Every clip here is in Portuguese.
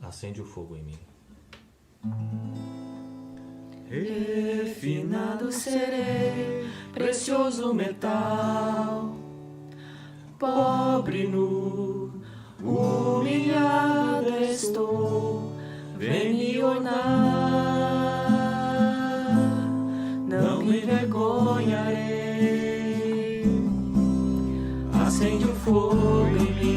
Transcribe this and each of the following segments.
acende o fogo em mim. Refinado serei, precioso metal, pobre nu, humilhado estou, vem me ornar, não me envergonharei, acende o fogo em mim.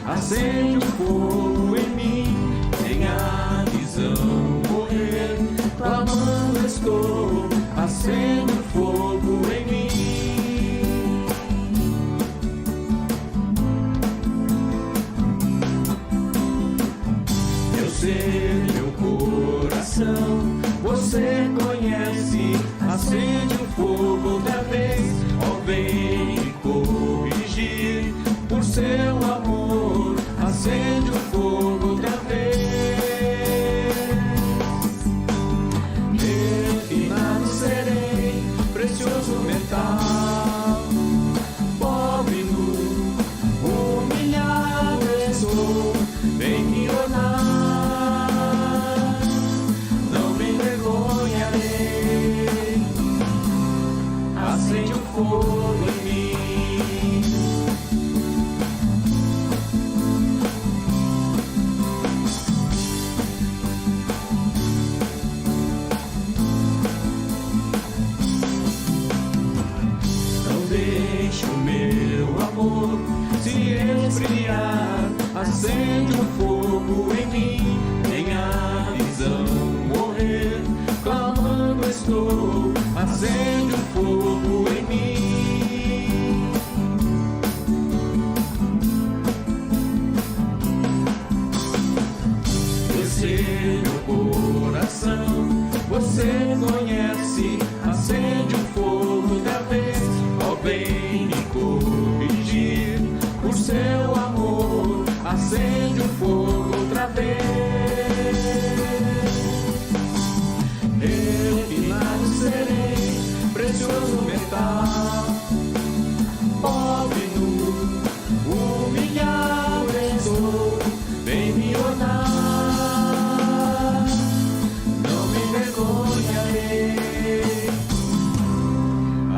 Acende um fogo em mim, sem a visão morrer, clamando estou, acende um fogo em mim. Eu sei meu coração, você conhece, acende um fogo outra vez, ó vem me corrigir, por seu amor, acende o fogo outra vez. Refinado serei, precioso metal, pobre nu, humilhado estou, vem me ornar, não me envergonharei, acende o fogo em mim. Se esfriar, acende um fogo em mim, em a visão morrer, clamando estou, acende um fogo em mim. Descer meu coração, você conhece, acende um fogo outra vez, ó vem me corrigir, por seu amor, acende um fogo outra vez. Refinado serei, precioso metal, pobre nu, humilhado estou, vem me ornar, não me envergonharei,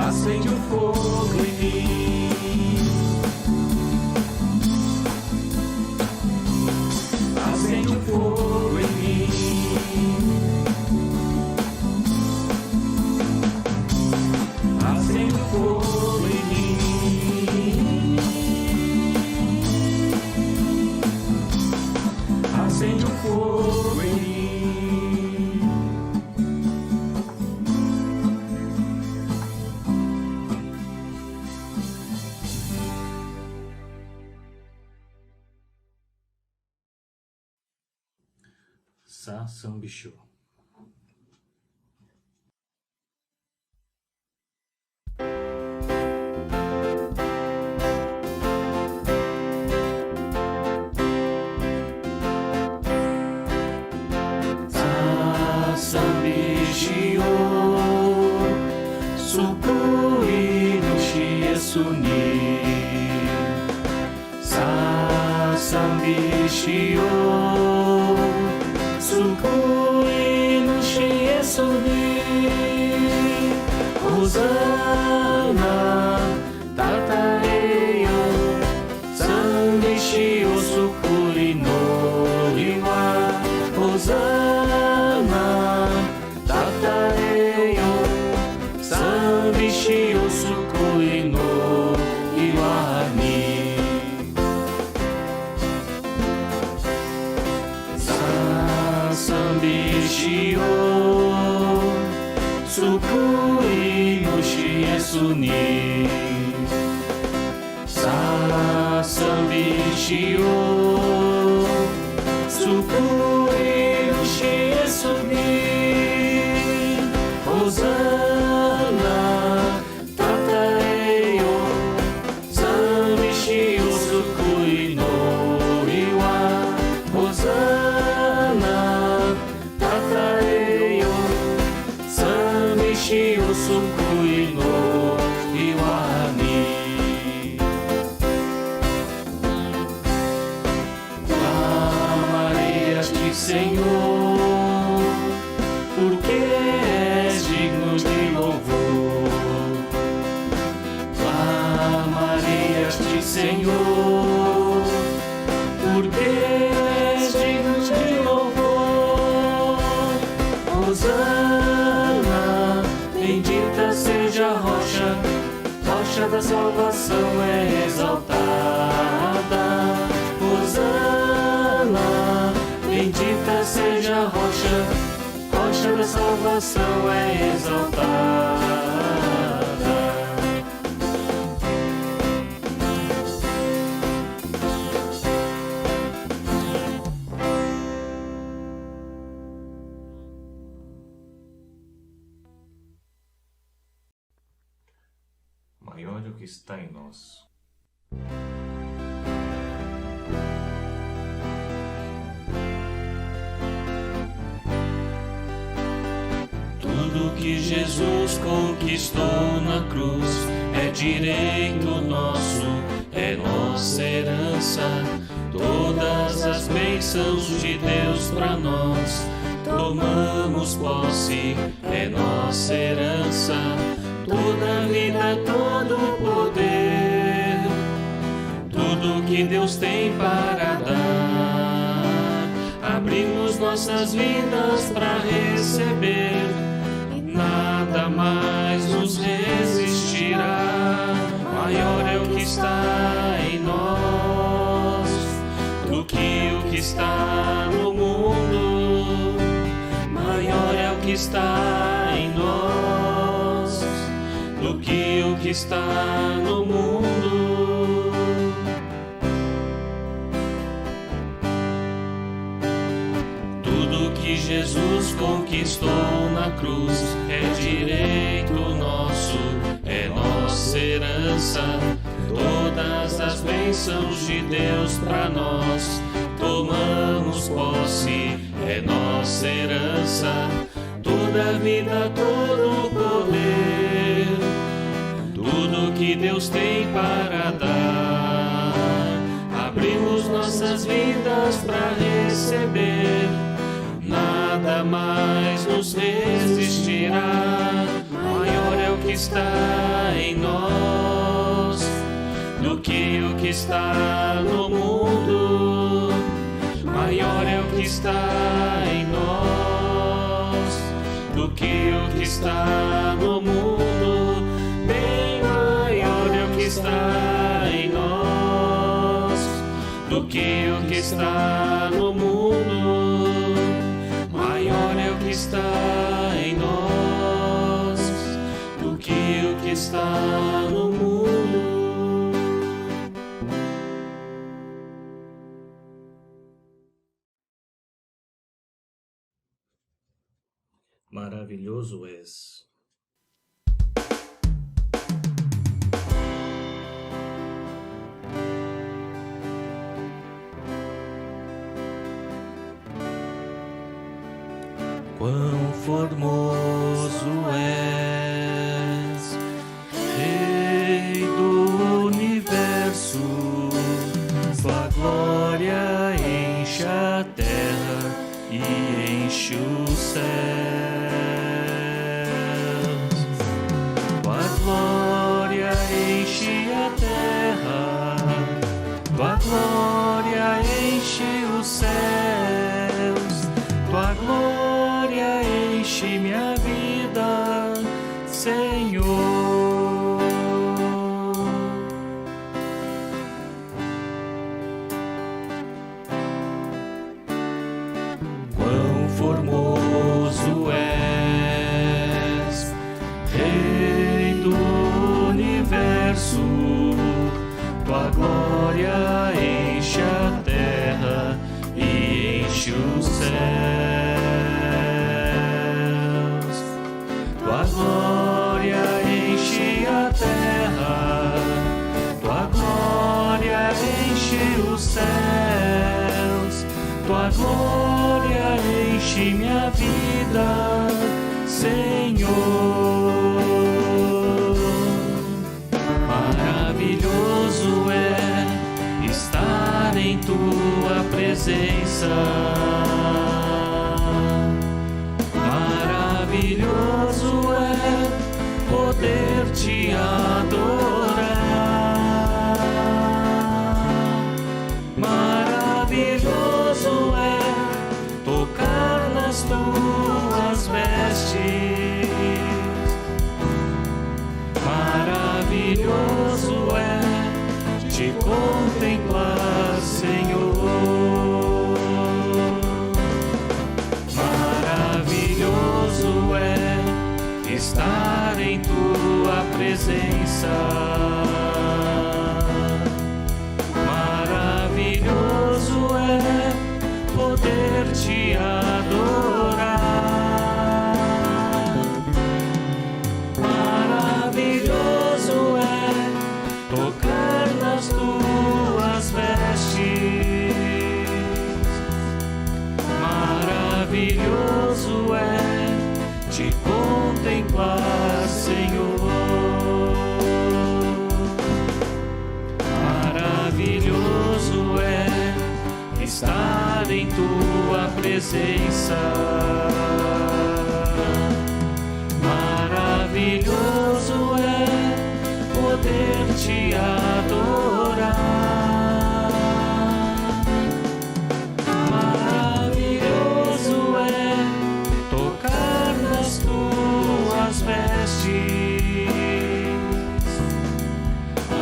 acende um fogo em mim. Acende um fogo em mim. Acende um fogo em mim. Acende um fogo em mim. Sa Sambisho. Sa Sambisho, Sukui no Shiesu ni. Sa Sambisho, Sukui no Shiesu ni. Hosana, Tataeyo, Sambishi o Sukui no Iwa. Hosana, Tataeyo, Sambishi o Sukui no Iwa ni. Sambishi o Sukui no Shiesu ni. Sa Sambishi o Sukui no Shiesu ni. Hosana, Tataeyo, Sambishi o Sukui Senhor, porque és digno de louvor. Hosana, bendita seja a rocha, rocha da salvação é exaltada. Hosana, bendita seja a rocha, rocha da salvação é exaltada. Maior é o que está em nós. Tudo que Jesus conquistou na cruz é direito nosso, é nossa herança. Todas as bênçãos de Deus para nós, tomamos posse, é nossa herança. Toda vida, todo poder, tudo que Deus tem para dar, abrimos nossas vidas para receber, e nada mais nos resistirá. Maior é o que está em nós do que o que está no mundo. Maior é o que está em nós do que o que está no mundo. Tudo que Jesus conquistou na cruz é direito nosso, é nossa herança. Todas as bênçãos de Deus para nós, tomamos posse, é nossa herança. Toda vida, todo poder, tudo que Deus tem para dar, abrimos nossas vidas para receber, nada mais nos resistirá. Maior é o que está em nós do que o que está no mundo. Maior é o que está em nós do que o que está no mundo. Bem maior é o que está em nós do que o que está no mundo. Maior é o que está em nós do que o que está no mundo. Maravilhoso és. Quão formoso és, Rei do universo, tua glória enche a terra e enche os céus. Tua glória enche a terra, tua glória enche os céus, tua glória enche minha vida, Senhor. Quão formoso és, Rei do universo, tua glória enche a terra e enche os céus. Tua glória enche a terra, tua glória enche os céus, tua glória enche minha vida, Senhor. Maravilhoso é estar em tua presença. Maravilhoso é poder te adorar. Maravilhoso é te contemplar, Senhor. Maravilhoso é estar em tua presença. Maravilhoso é poder te adorar. Maravilhoso é tocar nas tuas vestes. Maravilhoso é te contemplar, Senhor. Maravilhoso é estar em tua presença. Maravilhoso é poder te adorar. Maravilhoso é tocar nas tuas vestes.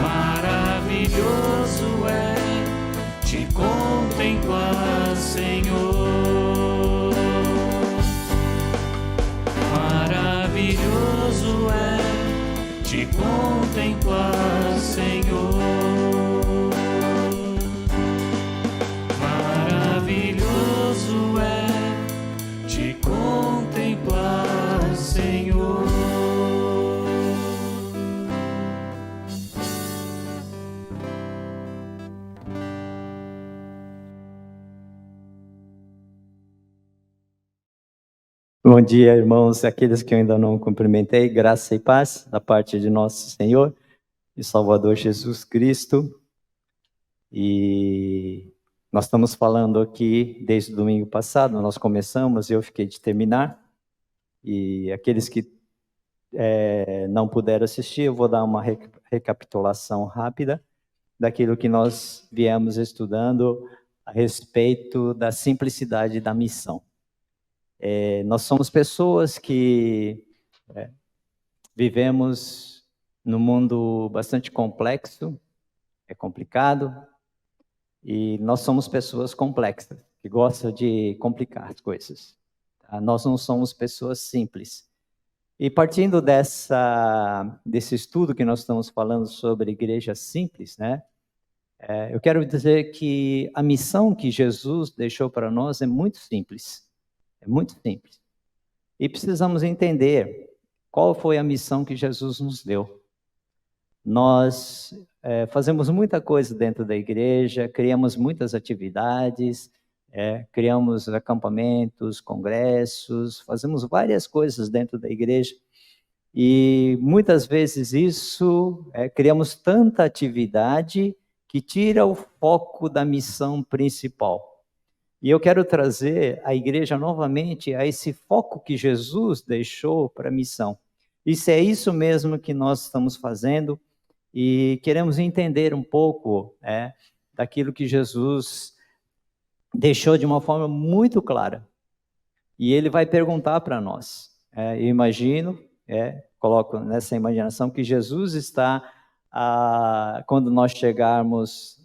Maravilhoso é te contemplar, Senhor. Maravilhoso é te contemplar, Senhor. Maravilhoso é te contemplar, Senhor. Bom dia, irmãos, aqueles que eu ainda não cumprimentei, graça e paz da parte de nosso Senhor e Salvador Jesus Cristo. E nós estamos falando aqui desde o domingo passado, nós começamos e eu fiquei de terminar. E aqueles que não puderam assistir, eu vou dar uma recapitulação rápida daquilo que nós viemos estudando a respeito da simplicidade da missão. Nós somos pessoas que vivemos num mundo bastante complexo, é complicado, e nós somos pessoas complexas, que gostam de complicar as coisas. Tá? Nós não somos pessoas simples. E partindo desse estudo que nós estamos falando sobre igreja simples, né? Eu quero dizer que a missão que Jesus deixou para nós é muito simples. É muito simples. E precisamos entender qual foi a missão que Jesus nos deu. Nós fazemos muita coisa dentro da igreja, criamos muitas atividades, criamos acampamentos, congressos, fazemos várias coisas dentro da igreja. E muitas vezes criamos tanta atividade que tira o foco da missão principal. E eu quero trazer a igreja novamente a esse foco que Jesus deixou para a missão. Isso é isso mesmo que nós estamos fazendo e queremos entender um pouco daquilo que Jesus deixou de uma forma muito clara. E ele vai perguntar para nós. Eu imagino, coloco nessa imaginação que Jesus está, quando nós chegarmos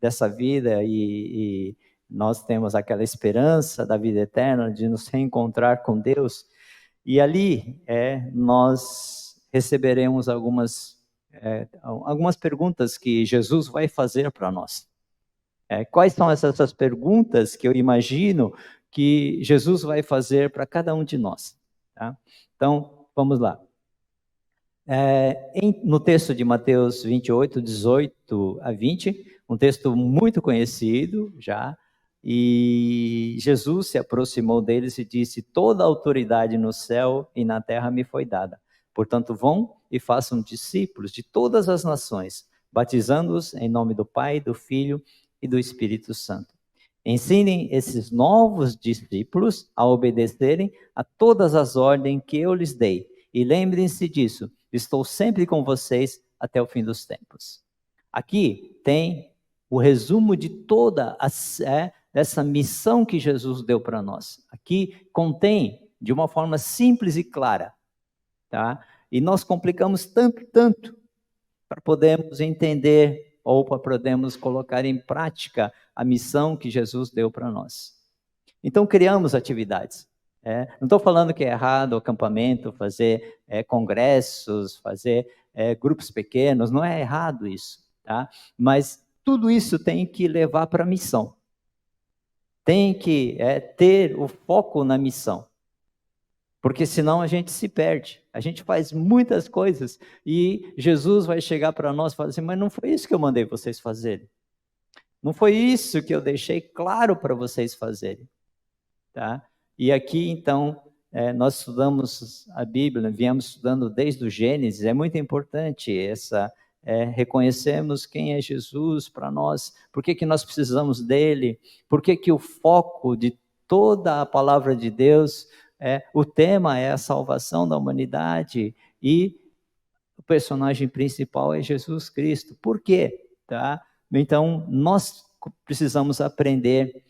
dessa vida e nós temos aquela esperança da vida eterna, de nos reencontrar com Deus, e ali nós receberemos algumas perguntas que Jesus vai fazer para nós. Quais são essas perguntas que eu imagino que Jesus vai fazer para cada um de nós? Tá? Então, vamos lá. No texto de Mateus 28, 18 a 20, um texto muito conhecido já, e Jesus se aproximou deles e disse: toda a autoridade no céu e na terra me foi dada. Portanto, vão e façam discípulos de todas as nações, batizando-os em nome do Pai, do Filho e do Espírito Santo. Ensinem esses novos discípulos a obedecerem a todas as ordens que eu lhes dei. E lembrem-se disso, estou sempre com vocês até o fim dos tempos. Aqui tem o resumo de toda essa missão que Jesus deu para nós. Aqui contém de uma forma simples e clara. Tá? E nós complicamos tanto, para podermos entender ou para podermos colocar em prática a missão que Jesus deu para nós. Então, criamos atividades. Não estou falando que é errado o acampamento, fazer congressos, fazer grupos pequenos, não é errado isso, tá? Mas tudo isso tem que levar para a missão. Tem que ter o foco na missão. Porque senão a gente se perde. A gente faz muitas coisas e Jesus vai chegar para nós e falar assim, mas não foi isso que eu mandei vocês fazerem. Não foi isso que eu deixei claro para vocês fazerem. Tá? E aqui, então, nós estudamos a Bíblia, viemos estudando desde o Gênesis, é muito importante reconhecemos quem é Jesus para nós, por que nós precisamos dele, por que o foco de toda a palavra de Deus, o tema é a salvação da humanidade e o personagem principal é Jesus Cristo. Por quê? Tá? Então, nós precisamos aprender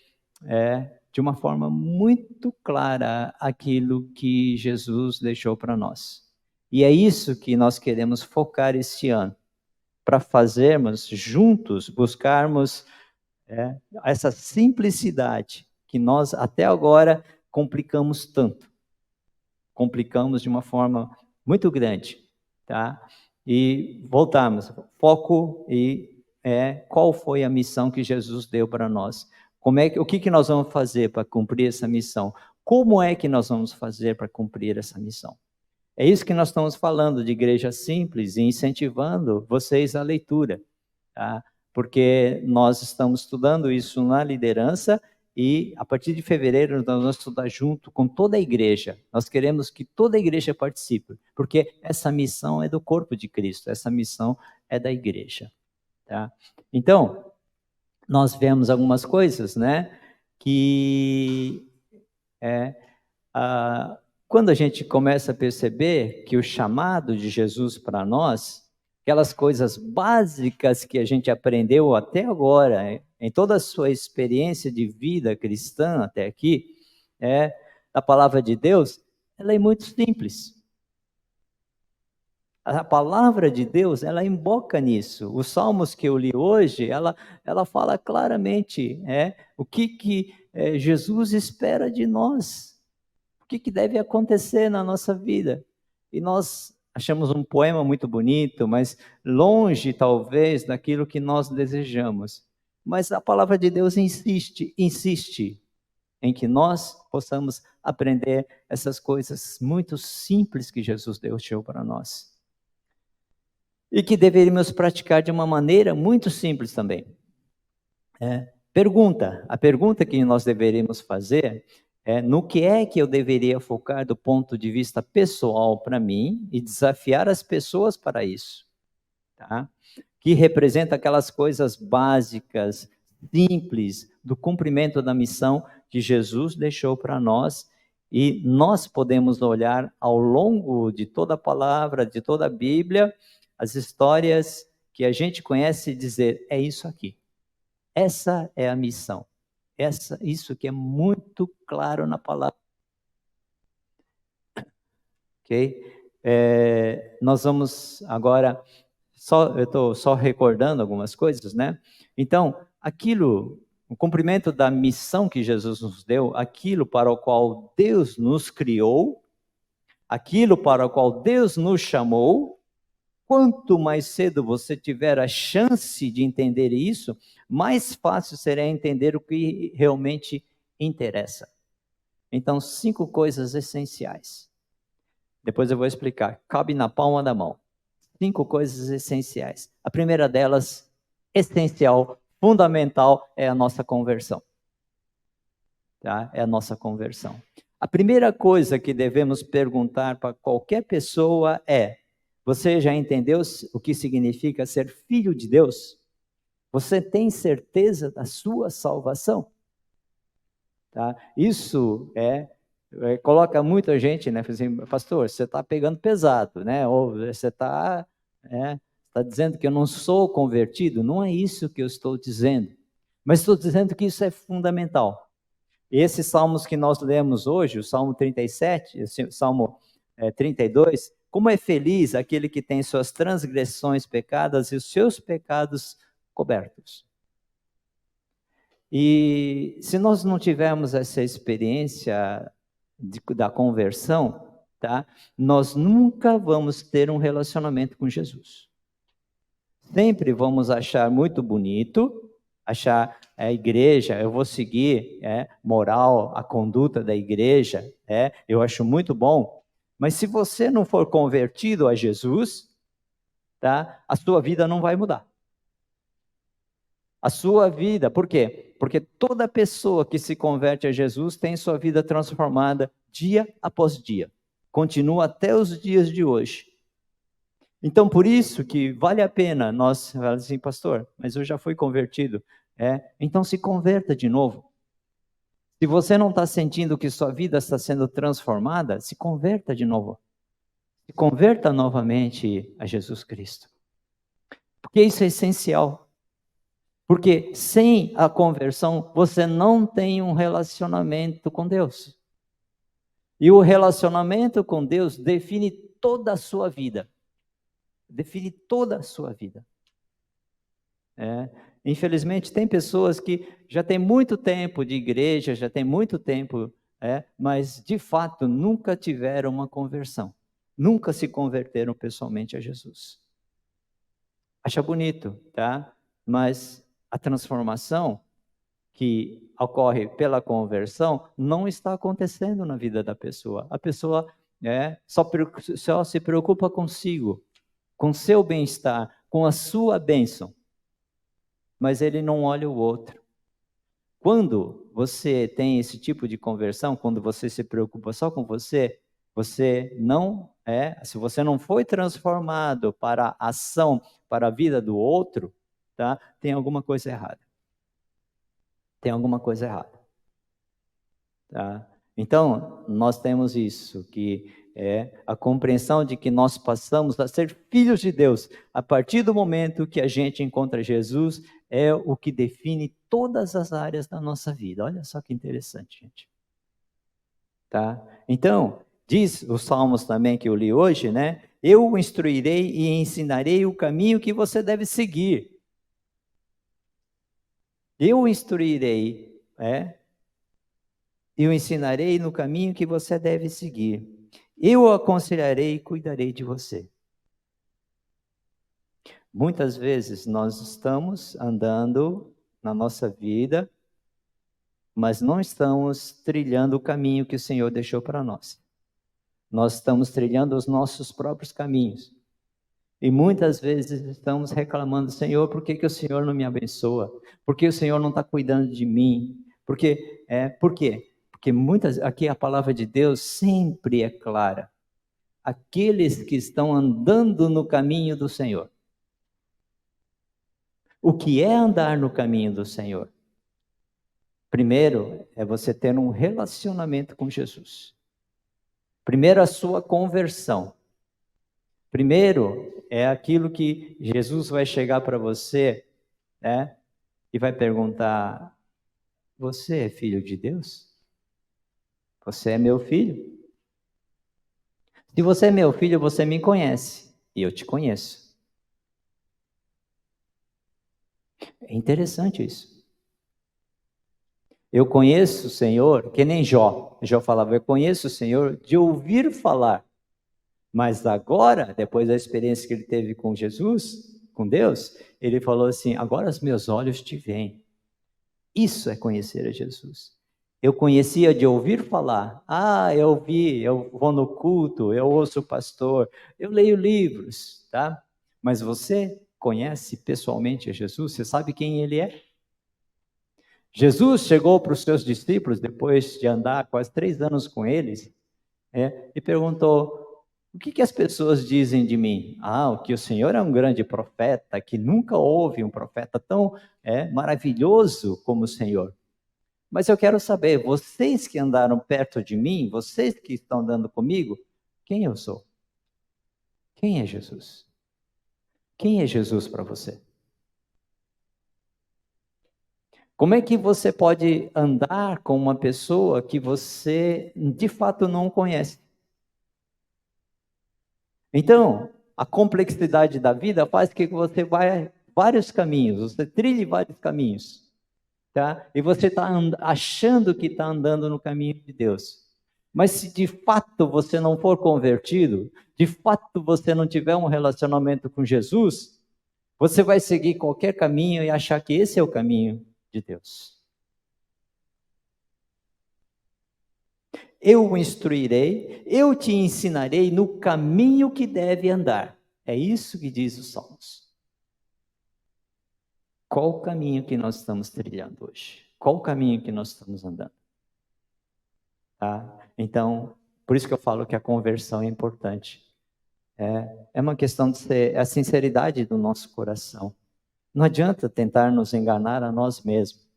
de uma forma muito clara aquilo que Jesus deixou para nós. E é isso que nós queremos focar este ano, para fazermos juntos, buscarmos essa simplicidade que nós até agora complicamos tanto. Complicamos de uma forma muito grande, tá? E voltamos, foco e qual foi a missão que Jesus deu para nós. O que nós vamos fazer para cumprir essa missão? Como é que nós vamos fazer para cumprir essa missão? É isso que nós estamos falando de igreja simples e incentivando vocês à leitura, tá? Porque nós estamos estudando isso na liderança e a partir de fevereiro nós vamos estudar junto com toda a igreja. Nós queremos que toda a igreja participe, porque essa missão é do corpo de Cristo, essa missão é da igreja, tá? Então, nós vemos algumas coisas, né, que quando a gente começa a perceber que o chamado de Jesus para nós, aquelas coisas básicas que a gente aprendeu até agora, em toda a sua experiência de vida cristã até aqui, a palavra de Deus, ela é muito simples. A palavra de Deus, ela emboca nisso. Os salmos que eu li hoje, ela fala claramente o que Jesus espera de nós. O que deve acontecer na nossa vida. E nós achamos um poema muito bonito, mas longe, talvez, daquilo que nós desejamos. Mas a palavra de Deus insiste em que nós possamos aprender essas coisas muito simples que Jesus deixou para nós. E que deveríamos praticar de uma maneira muito simples também. A pergunta que nós deveríamos fazer no que é que eu deveria focar do ponto de vista pessoal para mim e desafiar as pessoas para isso, tá? Que representa aquelas coisas básicas, simples, do cumprimento da missão que Jesus deixou para nós. E nós podemos olhar ao longo de toda a palavra, de toda a Bíblia, as histórias que a gente conhece e dizer, é isso aqui. Essa é a missão. Isso que é muito claro na palavra. Ok? Nós vamos agora, eu estou só recordando algumas coisas, né? Então, o cumprimento da missão que Jesus nos deu, aquilo para o qual Deus nos criou, aquilo para o qual Deus nos chamou, quanto mais cedo você tiver a chance de entender isso, mais fácil será entender o que realmente interessa. Então, 5 coisas essenciais. Depois eu vou explicar. Cabe na palma da mão. 5 coisas essenciais. A primeira delas, essencial, fundamental, é a nossa conversão. Tá? É a nossa conversão. A primeira coisa que devemos perguntar para qualquer pessoa é: você já entendeu o que significa ser filho de Deus? Você tem certeza da sua salvação? Tá? Isso coloca muita gente, né? Assim, pastor, você está pegando pesado, né? Ou você está dizendo que eu não sou convertido. Não é isso que eu estou dizendo. Mas estou dizendo que isso é fundamental. E esses salmos que nós lemos hoje, o Salmo 37, o Salmo 32, Como é feliz aquele que tem suas transgressões pecadas e os seus pecados cobertos. E se nós não tivermos essa experiência da conversão, tá? Nós nunca vamos ter um relacionamento com Jesus. Sempre vamos achar muito bonito, achar a igreja, eu vou seguir moral, a conduta da igreja, eu acho muito bom. Mas se você não for convertido a Jesus, tá? A sua vida não vai mudar. A sua vida, por quê? Porque toda pessoa que se converte a Jesus tem sua vida transformada dia após dia. Continua até os dias de hoje. Então, por isso que vale a pena nós falar assim, pastor, mas eu já fui convertido. Então se converta de novo. Se você não está sentindo que sua vida está sendo transformada, se converta de novo. Se converta novamente a Jesus Cristo. Porque isso é essencial. Porque sem a conversão, você não tem um relacionamento com Deus. E o relacionamento com Deus define toda a sua vida. Define toda a sua vida. Infelizmente, tem pessoas que já têm muito tempo de igreja, já têm muito tempo, mas de fato nunca tiveram uma conversão. Nunca se converteram pessoalmente a Jesus. Acha bonito, tá? Mas a transformação que ocorre pela conversão não está acontecendo na vida da pessoa. A pessoa só se preocupa consigo, com seu bem-estar, com a sua bênção. Mas ele não olha o outro. Quando você tem esse tipo de conversão, quando você se preocupa só com você, você não se você não foi transformado para a ação, para a vida do outro, tá? Tem alguma coisa errada. Tem alguma coisa errada. Tá? Então, nós temos isso, que é a compreensão de que nós passamos a ser filhos de Deus. A partir do momento que a gente encontra Jesus, é o que define todas as áreas da nossa vida. Olha só que interessante, gente. Tá? Então, diz os Salmos também que eu li hoje, né? Eu o instruirei e ensinarei o caminho que você deve seguir. Eu o instruirei, e o ensinarei no caminho que você deve seguir. Eu o aconselharei e cuidarei de você. Muitas vezes nós estamos andando na nossa vida, mas não estamos trilhando o caminho que o Senhor deixou para nós. Nós estamos trilhando os nossos próprios caminhos. E muitas vezes estamos reclamando, Senhor, por que o Senhor não me abençoa? Por que o Senhor não está cuidando de mim? Por quê? Porque aqui a palavra de Deus sempre é clara. Aqueles que estão andando no caminho do Senhor. O que é andar no caminho do Senhor? Primeiro, é você ter um relacionamento com Jesus. Primeiro, a sua conversão. Primeiro, é aquilo que Jesus vai chegar para você, e vai perguntar, você é filho de Deus? Você é meu filho? Se você é meu filho, você me conhece, e eu te conheço. É interessante isso. Eu conheço o Senhor, que nem Jó. Jó falava, eu conheço o Senhor de ouvir falar. Mas agora, depois da experiência que ele teve com Jesus, com Deus, ele falou assim, agora os meus olhos te veem. Isso é conhecer a Jesus. Eu conhecia de ouvir falar. Eu vou no culto, eu ouço o pastor, eu leio livros, tá? Mas você conhece pessoalmente a Jesus? Você sabe quem ele é? Jesus chegou para os seus discípulos, depois de andar quase 3 anos com eles, e perguntou, o que as pessoas dizem de mim? Que o Senhor é um grande profeta, que nunca houve um profeta tão maravilhoso como o Senhor. Mas eu quero saber, vocês que andaram perto de mim, vocês que estão andando comigo, quem eu sou? Quem é Jesus? Quem é Jesus para você? Como é que você pode andar com uma pessoa que você de fato não conhece? Então, a complexidade da vida faz que você vá vários caminhos, você trilhe vários caminhos, tá? E você está achando que está andando no caminho de Deus. Mas se de fato você não for convertido, de fato você não tiver um relacionamento com Jesus, você vai seguir qualquer caminho e achar que esse é o caminho de Deus. Eu o instruirei, eu te ensinarei no caminho que deve andar. É isso que diz os Salmos. Qual o caminho que nós estamos trilhando hoje? Qual o caminho que nós estamos andando? Tá? Então, por isso que eu falo que a conversão é importante. É uma questão de ser a sinceridade do nosso coração. Não adianta tentar nos enganar a nós mesmos,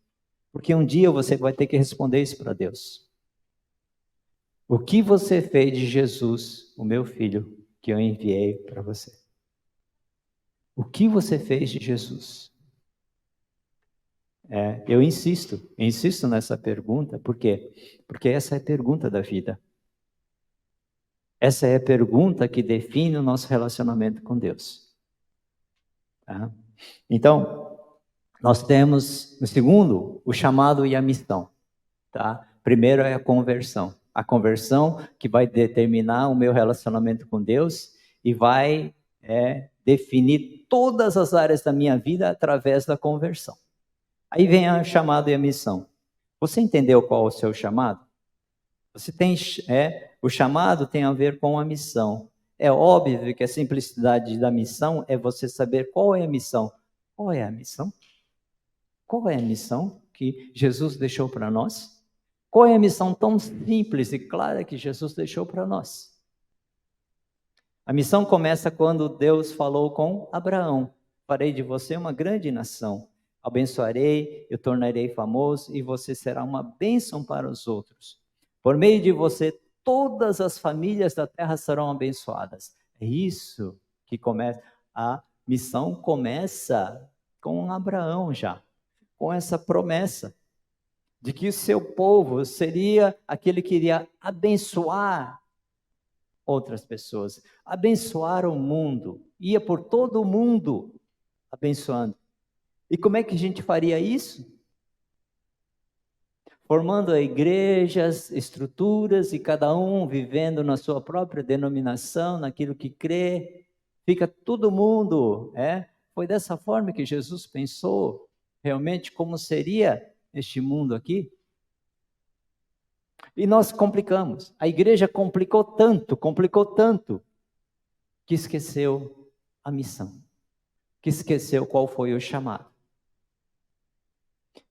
porque um dia você vai ter que responder isso para Deus. O que você fez de Jesus, o meu filho, que eu enviei para você? O que você fez de Jesus? Eu insisto nessa pergunta, por quê? Porque essa é a pergunta da vida. Essa é a pergunta que define o nosso relacionamento com Deus. Tá? Então, nós temos, no segundo, o chamado e a missão. Tá? Primeiro é a conversão. A conversão que vai determinar o meu relacionamento com Deus e vai definir todas as áreas da minha vida através da conversão. Aí vem o chamado e a missão. Você entendeu qual é o seu chamado? Você tem, o chamado tem a ver com a missão. É óbvio que a simplicidade da missão é você saber qual é a missão. Qual é a missão? Qual é a missão que Jesus deixou para nós? Qual é a missão tão simples e clara que Jesus deixou para nós? A missão começa quando Deus falou com Abraão: farei de você uma grande nação, abençoarei, eu tornarei famoso e você será uma bênção para os outros. Por meio de você, todas as famílias da terra serão abençoadas. É isso que começa. A missão começa com Abraão já, com essa promessa de que o seu povo seria aquele que iria abençoar outras pessoas, abençoar o mundo, ia por todo o mundo abençoando. E como é que a gente faria isso? Formando igrejas, estruturas, e cada um vivendo na sua própria denominação, naquilo que crê, fica todo mundo, Foi dessa forma que Jesus pensou realmente como seria este mundo aqui. E nós complicamos. A igreja complicou tanto, que esqueceu a missão, que esqueceu qual foi o chamado.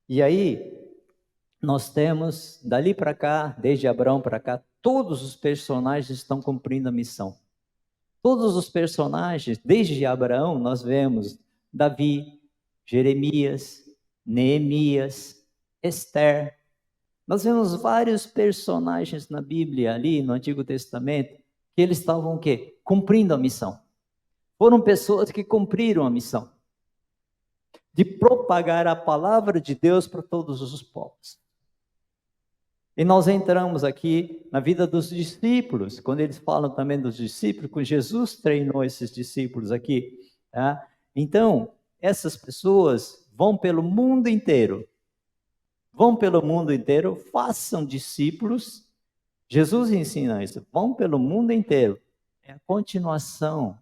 E aí, nós temos, dali para cá, desde Abraão para cá, todos os personagens estão cumprindo a missão. Todos os personagens, desde Abraão, nós vemos Davi, Jeremias, Neemias, Esther. Nós vemos vários personagens na Bíblia, ali no Antigo Testamento, que eles estavam o quê? Cumprindo a missão. Foram pessoas que cumpriram a missão de propagar a palavra de Deus para todos os povos. E nós entramos aqui na vida dos discípulos, quando eles falam também dos discípulos, que Jesus treinou esses discípulos aqui. Tá? Então, essas pessoas vão pelo mundo inteiro. Vão pelo mundo inteiro, façam discípulos. Jesus ensina isso, vão pelo mundo inteiro. É a continuação,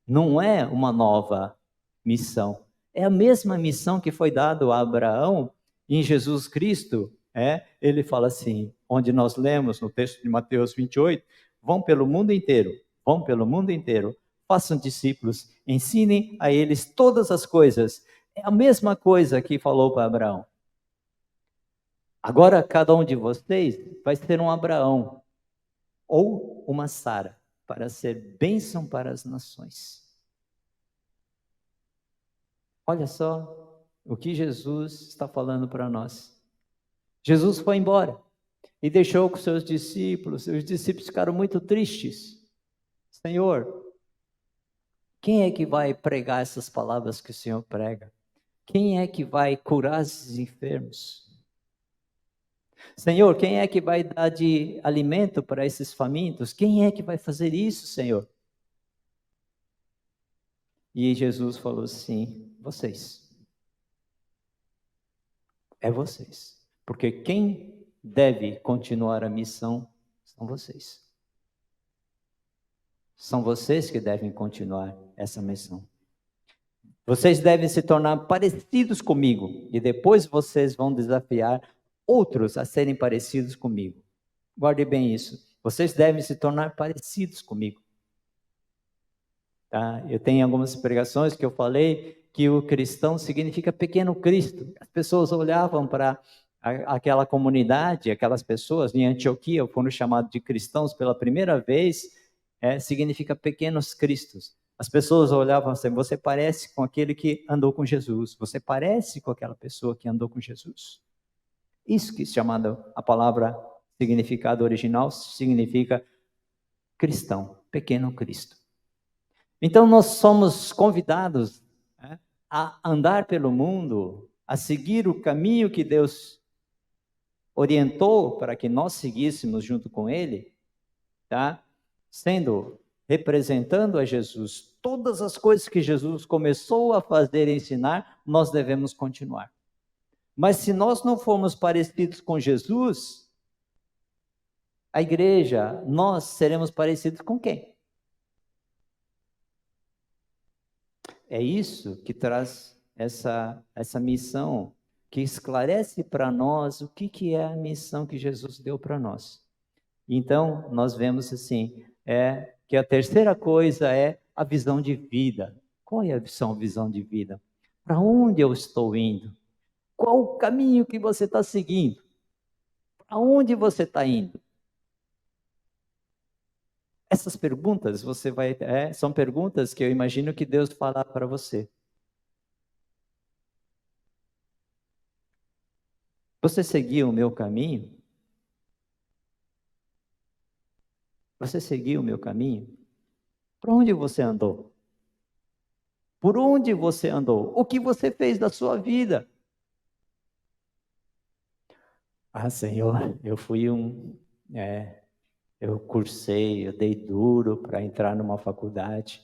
não é uma nova missão. É a mesma missão que foi dada a Abraão em Jesus Cristo. Ele fala assim, onde nós lemos no texto de Mateus 28, vão pelo mundo inteiro, façam discípulos, ensinem a eles todas as coisas. É a mesma coisa que falou para Abraão. Agora, cada um de vocês vai ser um Abraão ou uma Sara, para ser bênção para as nações. Olha só o que Jesus está falando para nós. Jesus foi embora e deixou com seus discípulos. Os discípulos ficaram muito tristes. Senhor, quem é que vai pregar essas palavras que o Senhor prega? Quem é que vai curar esses enfermos? Senhor, quem é que vai dar de alimento para esses famintos? Quem é que vai fazer isso, Senhor? E Jesus falou assim: vocês. É vocês. Porque quem deve continuar a missão são vocês. São vocês que devem continuar essa missão. Vocês devem se tornar parecidos comigo. E depois vocês vão desafiar outros a serem parecidos comigo. Guarde bem isso. Vocês devem se tornar parecidos comigo. Tá? Eu tenho algumas pregações que eu falei que o cristão significa pequeno Cristo. As pessoas olhavam para aquela comunidade, aquelas pessoas em Antioquia foram chamados de cristãos pela primeira vez, significa pequenos cristos. As pessoas olhavam assim: você parece com aquele que andou com Jesus, você parece com aquela pessoa que andou com Jesus. Isso que é chamado, a palavra significado original significa cristão, pequeno Cristo. Então nós somos convidados a andar pelo mundo, a seguir o caminho que Deus orientou para que nós seguíssemos junto com Ele, tá? Representando a Jesus. Todas as coisas que Jesus começou a fazer e ensinar, nós devemos continuar. Mas se nós não formos parecidos com Jesus, a igreja, nós seremos parecidos com quem? É isso que traz essa missão, que esclarece para nós o que é a missão que Jesus deu para nós. Então, nós vemos assim, que a terceira coisa é a visão de vida. Qual é a visão de vida? Para onde eu estou indo? Qual o caminho que você está seguindo? Para onde você está indo? Essas perguntas são perguntas que eu imagino que Deus falar para você. Você seguiu o meu caminho? Você seguiu o meu caminho? Para onde você andou? Por onde você andou? O que você fez da sua vida? Ah, Senhor, eu fui eu cursei, eu dei duro para entrar numa faculdade.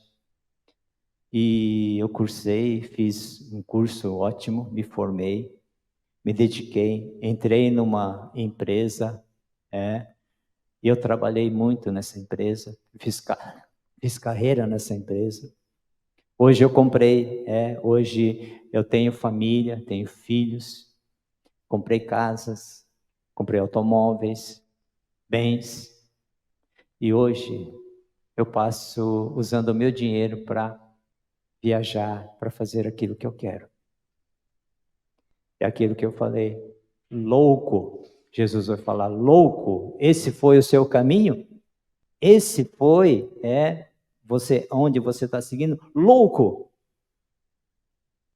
E eu cursei, fiz um curso ótimo, me formei, me dediquei, entrei numa empresa, e eu trabalhei muito nessa empresa, fiz carreira nessa empresa. Hoje eu hoje eu tenho família, tenho filhos, comprei casas, comprei automóveis, bens. E hoje eu passo usando o meu dinheiro para viajar, para fazer aquilo que eu quero. É aquilo que eu falei, louco. Jesus vai falar, louco, esse foi o seu caminho? Esse foi, onde você está seguindo? Louco!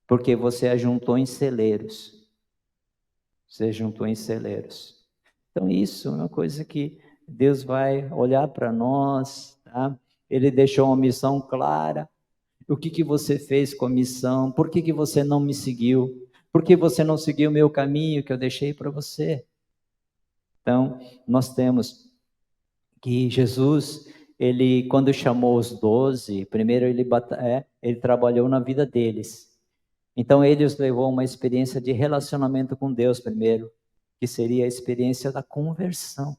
Porque você ajuntou em celeiros. Você juntou em celeiros. Então isso é uma coisa que Deus vai olhar para nós, tá? Ele deixou uma missão clara. O que você fez com a missão? Por que você não me seguiu? Por que você não seguiu o meu caminho que eu deixei para você? Então, nós temos que Jesus, ele quando chamou os 12, primeiro ele trabalhou na vida deles. Então, ele os levou a uma experiência de relacionamento com Deus primeiro, que seria a experiência da conversão.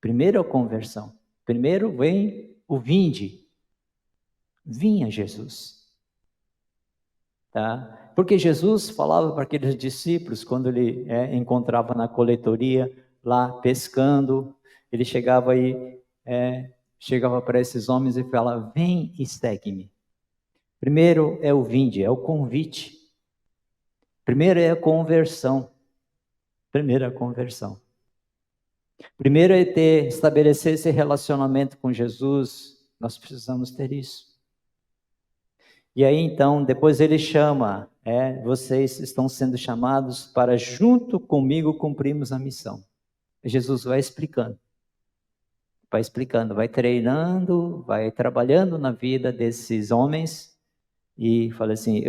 Primeiro a conversão. Primeiro vem o vinde. Vinha Jesus. Tá? Porque Jesus falava para aqueles discípulos, quando ele encontrava na coletoria, lá pescando, ele chegava para esses homens e falava, vem e segue-me. Primeiro é o vinde, é o convite. Primeiro é a conversão. Primeiro é a conversão. Primeiro é estabelecer esse relacionamento com Jesus, nós precisamos ter isso. E aí então, depois ele chama, vocês estão sendo chamados para junto comigo cumprirmos a missão. Jesus vai explicando, vai treinando, vai trabalhando na vida desses homens e fala assim,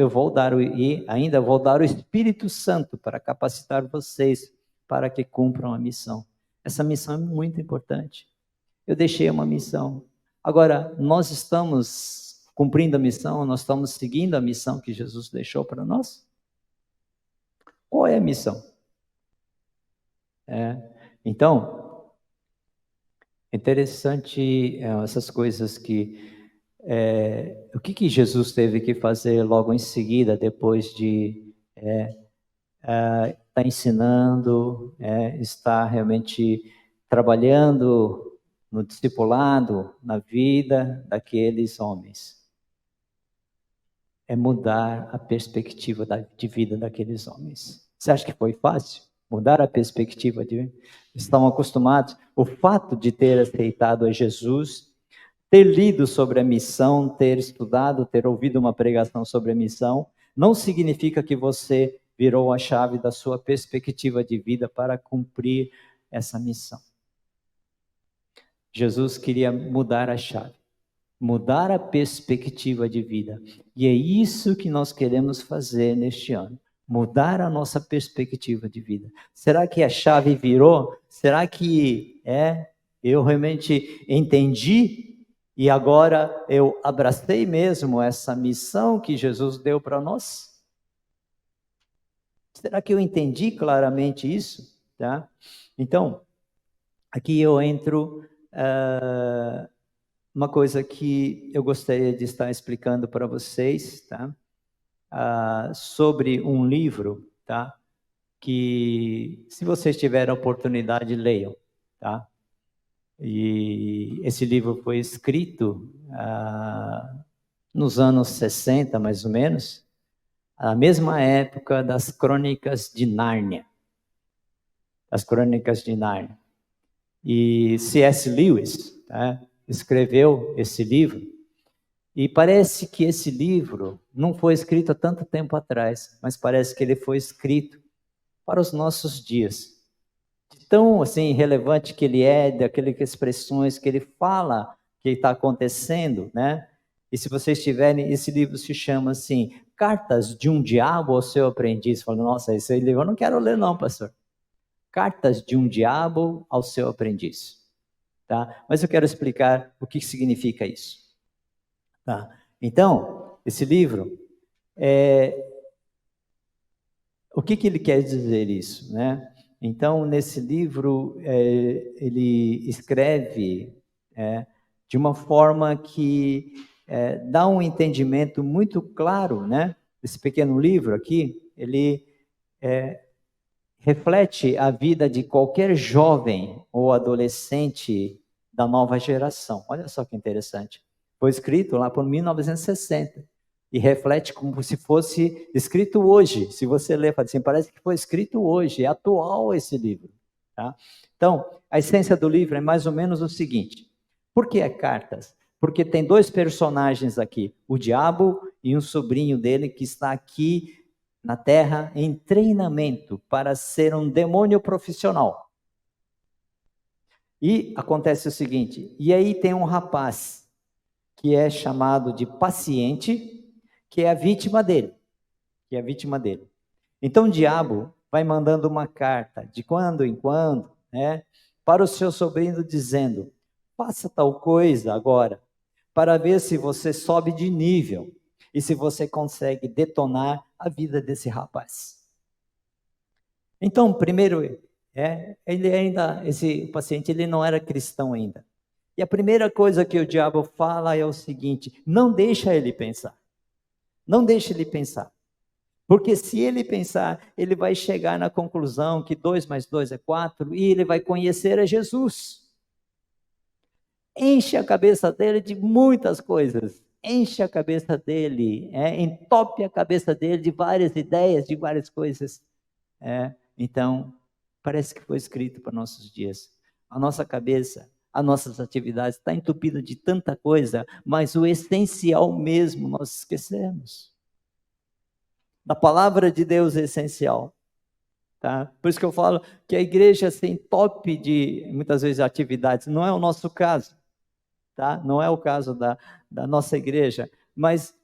ainda vou dar o Espírito Santo para capacitar vocês para que cumpram a missão. Essa missão é muito importante. Eu deixei uma missão. Agora, nós estamos cumprindo a missão? Nós estamos seguindo a missão que Jesus deixou para nós? Qual é a missão? Então, é interessante essas coisas que... o que Jesus teve que fazer logo em seguida, depois de estar ensinando, estar realmente trabalhando no discipulado, na vida daqueles homens? É mudar a perspectiva de vida daqueles homens. Você acha que foi fácil? Mudar a perspectiva de vida? Estão acostumados. O fato de ter aceitado a Jesus, ter lido sobre a missão, ter estudado, ter ouvido uma pregação sobre a missão, não significa que você virou a chave da sua perspectiva de vida para cumprir essa missão. Jesus queria mudar a chave, mudar a perspectiva de vida. E é isso que nós queremos fazer neste ano. Mudar a nossa perspectiva de vida. Será que a chave virou? Será que eu realmente entendi e agora eu abracei mesmo essa missão que Jesus deu para nós? Será que eu entendi claramente isso? Tá? Então, aqui eu entro... uma coisa que eu gostaria de estar explicando para vocês, tá? Sobre um livro, tá? Que, se vocês tiverem a oportunidade, leiam, tá? E esse livro foi escrito nos anos 60, mais ou menos, na mesma época das Crônicas de Nárnia. As Crônicas de Nárnia. E C.S. Lewis, tá, escreveu esse livro, e parece que esse livro não foi escrito há tanto tempo atrás, mas parece que ele foi escrito para os nossos dias. Tão assim, relevante que ele é, daquelas expressões que ele fala que está acontecendo, né? E se vocês tiverem, esse livro se chama assim, Cartas de um Diabo ao Seu Aprendiz. Fala, nossa, esse livro eu não quero ler não, pastor. Cartas de um Diabo ao Seu Aprendiz. Tá? Mas eu quero explicar o que significa isso. Tá? Então, esse livro, o que ele quer dizer isso? Né? Então, nesse livro, ele escreve de uma forma que dá um entendimento muito claro, né? Esse pequeno livro aqui, ele reflete a vida de qualquer jovem ou adolescente da nova geração. Olha só que interessante. Foi escrito lá por 1960 e reflete como se fosse escrito hoje. Se você ler, assim, parece que foi escrito hoje, é atual esse livro. Tá? Então, a essência do livro é mais ou menos o seguinte. Por que cartas? Porque tem dois personagens aqui, o diabo e um sobrinho dele que está aqui na Terra em treinamento para ser um demônio profissional. E acontece o seguinte, e aí tem um rapaz que é chamado de paciente, que é a vítima dele. Então o diabo vai mandando uma carta de quando em quando, né, para o seu sobrinho dizendo, faça tal coisa agora, para ver se você sobe de nível e se você consegue detonar a vida desse rapaz. Então, primeiro, esse paciente, ele não era cristão ainda. E a primeira coisa que o diabo fala é o seguinte, não deixa ele pensar. Não deixa ele pensar. Porque se ele pensar, ele vai chegar na conclusão que 2 mais 2 é 4 e ele vai conhecer a Jesus. Enche a cabeça dele de muitas coisas. Enche a cabeça dele, entope a cabeça dele de várias ideias, de várias coisas. Então, parece que foi escrito para nossos dias. A nossa cabeça, as nossas atividades está entupida de tanta coisa, mas o essencial mesmo nós esquecemos. Da palavra de Deus é essencial. Tá? Por isso que eu falo que a igreja se entope de, muitas vezes, atividades. Não é o nosso caso. Tá? Não é o caso da nossa igreja, mas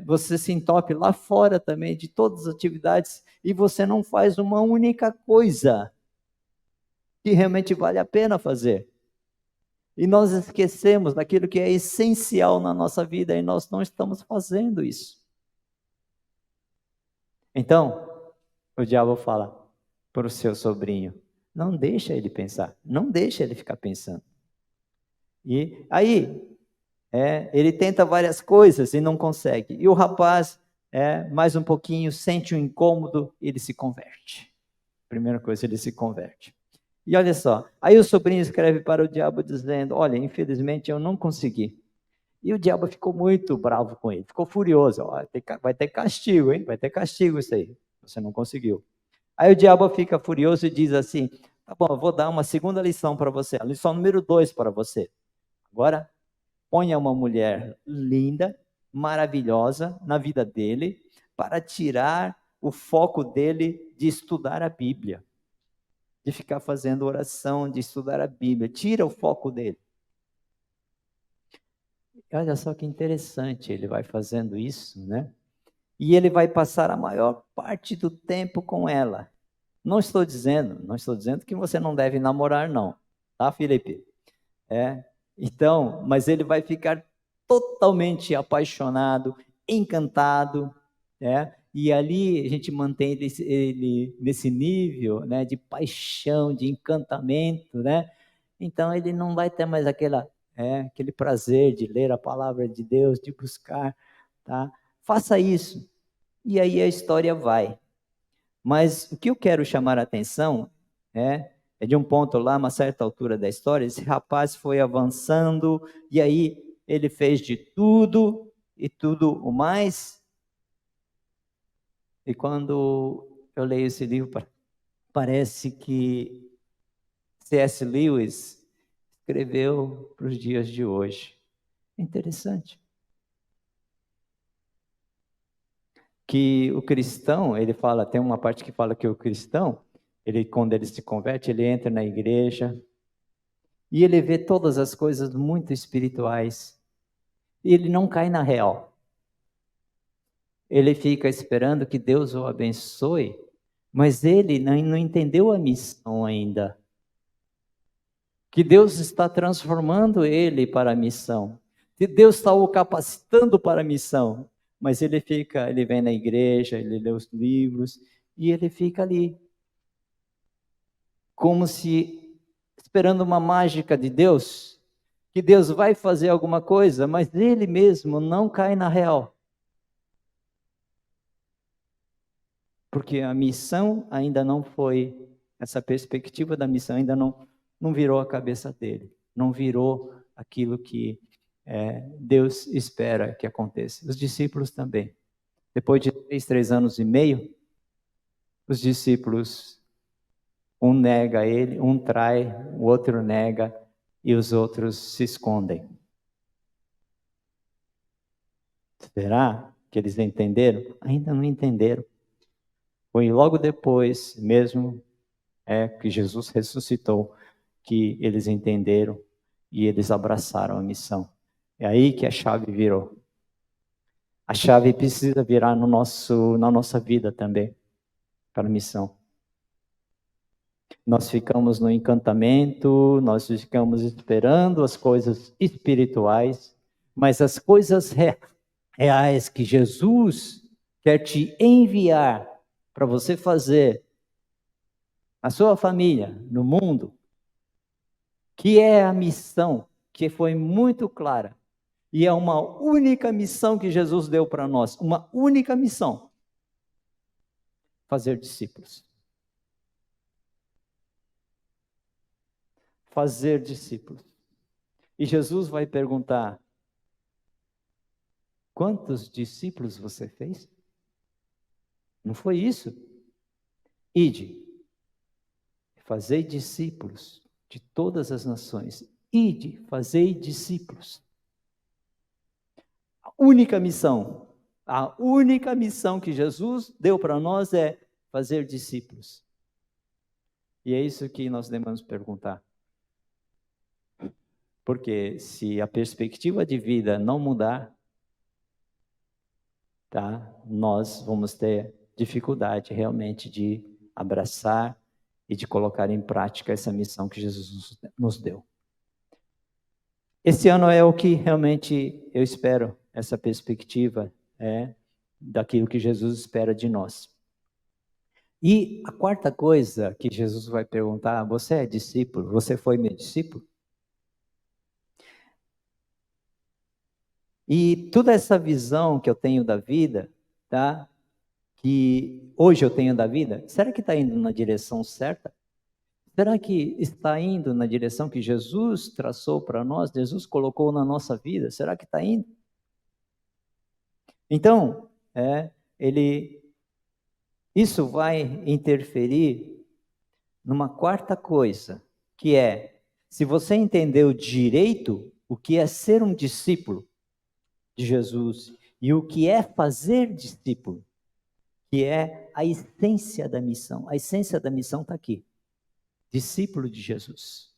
você se entope lá fora também de todas as atividades e você não faz uma única coisa que realmente vale a pena fazer. E nós esquecemos daquilo que é essencial na nossa vida e nós não estamos fazendo isso. Então, o diabo fala para o seu sobrinho, não deixa ele pensar, não deixa ele ficar pensando. E aí, ele tenta várias coisas e não consegue. E o rapaz, mais um pouquinho, sente um incômodo e ele se converte. Primeira coisa, ele se converte. E olha só, aí o sobrinho escreve para o diabo dizendo, olha, infelizmente eu não consegui. E o diabo ficou muito bravo com ele, ficou furioso. Ó, vai ter castigo, hein? Vai ter castigo isso aí, você não conseguiu. Aí o diabo fica furioso e diz assim, tá bom, eu vou dar uma segunda lição para você, a lição número 2 para você. Agora, ponha uma mulher linda, maravilhosa na vida dele, para tirar o foco dele de estudar a Bíblia, de ficar fazendo oração, de estudar a Bíblia. Tira o foco dele. E olha só que interessante, ele vai fazendo isso, né? E ele vai passar a maior parte do tempo com ela. Não estou dizendo que você não deve namorar, não, tá, Felipe? Então, mas ele vai ficar totalmente apaixonado, encantado, e ali a gente mantém ele nesse nível, né, de paixão, de encantamento, né? Então ele não vai ter mais aquele prazer de ler a palavra de Deus, de buscar, tá? Faça isso, e aí a história vai. Mas o que eu quero chamar a atenção é de um ponto lá, uma certa altura da história, esse rapaz foi avançando, e aí ele fez de tudo, e tudo o mais. E quando eu leio esse livro, parece que C.S. Lewis escreveu para os dias de hoje. Interessante. Que o cristão, ele fala, tem uma parte que fala que o cristão, quando ele se converte, ele entra na igreja e ele vê todas as coisas muito espirituais e ele não cai na real. Ele fica esperando que Deus o abençoe, mas ele não entendeu a missão ainda. Que Deus está transformando ele para a missão. Que Deus está o capacitando para a missão. Mas ele vem na igreja, ele lê os livros e ele fica ali. Como se esperando uma mágica de Deus, que Deus vai fazer alguma coisa, mas ele mesmo não cai na real. Porque a missão ainda não foi, essa perspectiva da missão ainda não virou a cabeça dele, não virou aquilo que Deus espera que aconteça. Os discípulos também. Depois de 3 anos e meio, os discípulos, um nega ele, um trai, o outro nega, e os outros se escondem. Será que eles entenderam? Ainda não entenderam. Foi logo depois mesmo que Jesus ressuscitou, que eles entenderam e eles abraçaram a missão. É aí que a chave virou. A chave precisa virar na nossa vida também, para a missão. Nós ficamos no encantamento, nós ficamos esperando as coisas espirituais, mas as coisas reais que Jesus quer te enviar para você fazer na sua família, no mundo, que é a missão que foi muito clara, e é uma única missão que Jesus deu para nós, uma única missão: fazer discípulos. Fazer discípulos. E Jesus vai perguntar: quantos discípulos você fez? Não foi isso? Ide, fazei discípulos de todas as nações. Ide, fazei discípulos. A única missão que Jesus deu para nós é fazer discípulos. E é isso que nós devemos perguntar. Porque se a perspectiva de vida não mudar, nós vamos ter dificuldade realmente de abraçar e de colocar em prática essa missão que Jesus nos deu. Esse ano é o que realmente eu espero, essa perspectiva daquilo que Jesus espera de nós. E a quarta coisa que Jesus vai perguntar: você é discípulo? Você foi meu discípulo? E toda essa visão que eu tenho da vida, tá? Que hoje eu tenho da vida, será que está indo na direção certa? Será que está indo na direção que Jesus traçou para nós, Jesus colocou na nossa vida? Será que está indo? Então, isso vai interferir numa quarta coisa, que é, se você entendeu direito o que é ser um discípulo de Jesus e o que é fazer discípulo, que é a essência da missão. A essência da missão está aqui. Discípulo de Jesus.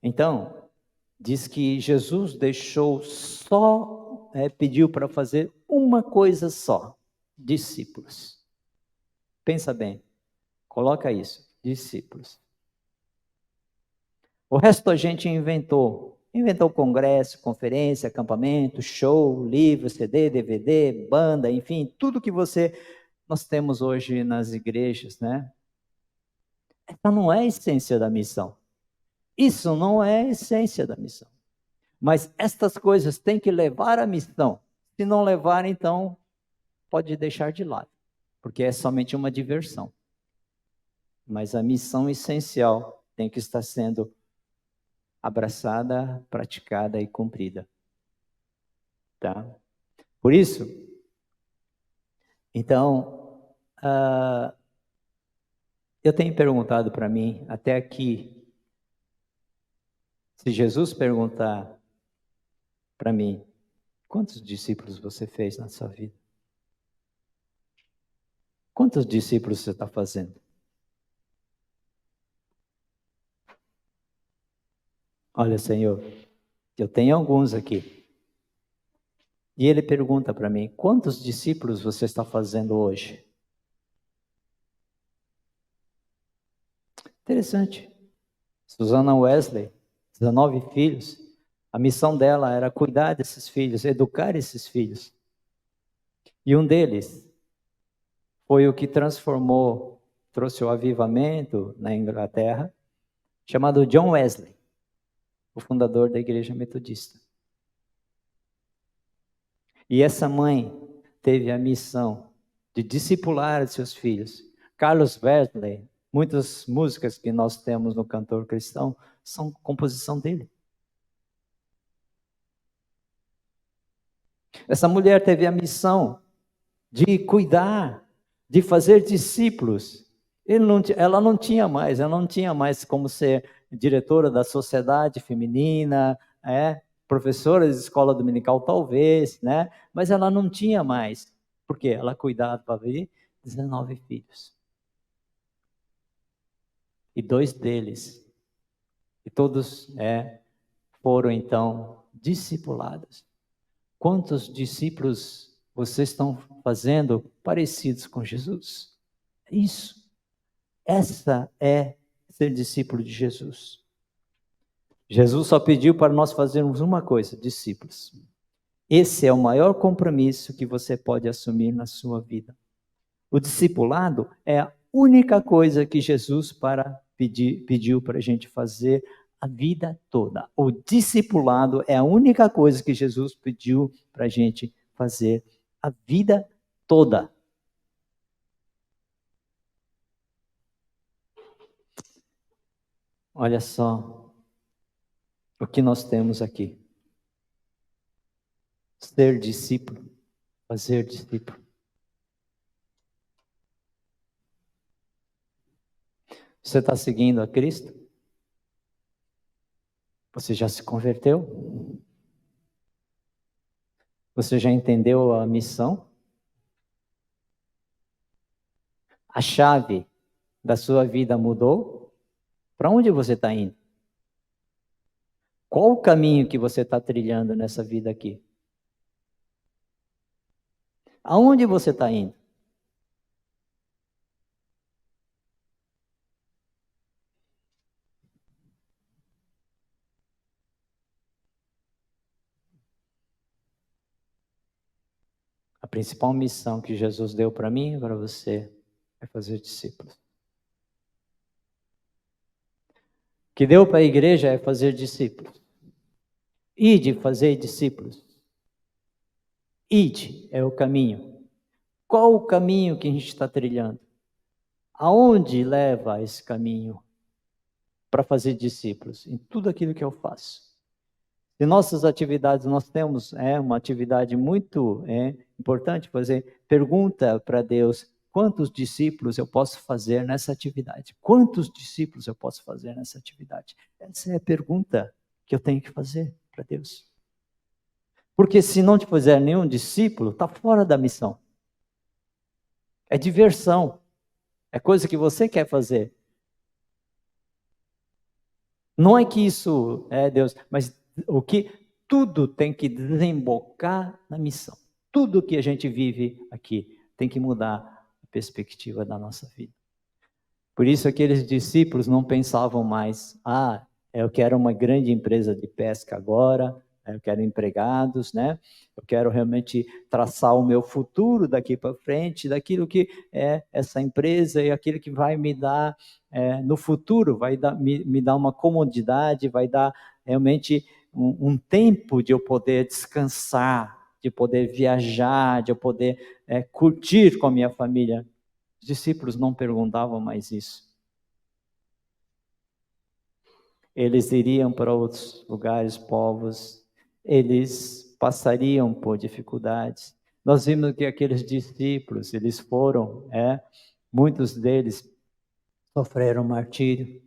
Então, diz que Jesus deixou pediu para fazer uma coisa só: discípulos. Pensa bem, coloca isso, discípulos. O resto a gente inventou congresso, conferência, acampamento, show, livro, CD, DVD, banda, enfim, tudo que nós temos hoje nas igrejas, né? Essa não é a essência da missão. Isso não é a essência da missão. Mas estas coisas têm que levar à missão. Se não levar, então, pode deixar de lado, porque é somente uma diversão. Mas a missão essencial tem que estar sendo abraçada, praticada e cumprida. Tá? Por isso, então, eu tenho perguntado para mim, até aqui, se Jesus perguntar para mim, quantos discípulos você fez na sua vida? Quantos discípulos você está fazendo? Olha, Senhor, eu tenho alguns aqui. E ele pergunta para mim, quantos discípulos você está fazendo hoje? Interessante. Susana Wesley, 19 filhos. A missão dela era cuidar desses filhos, educar esses filhos. E um deles foi o que trouxe o avivamento na Inglaterra, chamado John Wesley, o fundador da Igreja Metodista. E essa mãe teve a missão de discipular seus filhos. Carlos Wesley, muitas músicas que nós temos no Cantor Cristão são composição dele. Essa mulher teve a missão de cuidar, de fazer discípulos. Ela não tinha mais como ser diretora da sociedade feminina, professora de escola dominical talvez, né? Mas ela não tinha mais, porque ela cuidava de 19 filhos. E 2 deles, e todos foram então discipulados. Quantos discípulos vocês estão fazendo parecidos com Jesus? Isso. Essa é ser discípulo de Jesus. Jesus só pediu para nós fazermos uma coisa, discípulos. Esse é o maior compromisso que você pode assumir na sua vida. O discipulado é a única coisa que Jesus pediu para a gente fazer a vida toda. O discipulado é a única coisa que Jesus pediu para a gente fazer a vida toda. Olha só o que nós temos aqui. Ser discípulo, fazer discípulo. Você está seguindo a Cristo? Você já se converteu? Você já entendeu a missão? A chave da sua vida mudou? Para onde você está indo? Qual o caminho que você está trilhando nessa vida aqui? Aonde você está indo? A principal missão que Jesus deu para mim e para você é fazer discípulos. O que deu para a igreja é fazer discípulos. Ide fazer discípulos. Ide é o caminho. Qual o caminho que a gente está trilhando? Aonde leva esse caminho para fazer discípulos? Em tudo aquilo que eu faço. De nossas atividades, nós temos uma atividade muito importante fazer. Pergunta para Deus, quantos discípulos eu posso fazer nessa atividade? Quantos discípulos eu posso fazer nessa atividade? Essa é a pergunta que eu tenho que fazer para Deus. Porque se não te fizer nenhum discípulo, está fora da missão. É diversão. É coisa que você quer fazer. Não é que isso é Deus, mas tudo tem que desembocar na missão. Tudo que a gente vive aqui tem que mudar a perspectiva da nossa vida. Por isso aqueles discípulos não pensavam mais, eu quero uma grande empresa de pesca agora, eu quero empregados, né? Eu quero realmente traçar o meu futuro daqui para frente, daquilo que é essa empresa e aquilo que vai me dar no futuro, vai me dar uma comodidade, vai dar realmente um tempo de eu poder descansar, de poder viajar, de eu poder curtir com a minha família. Os discípulos não perguntavam mais isso. Eles iriam para outros lugares, povos, eles passariam por dificuldades. Nós vimos que aqueles discípulos, eles foram, muitos deles sofreram martírio.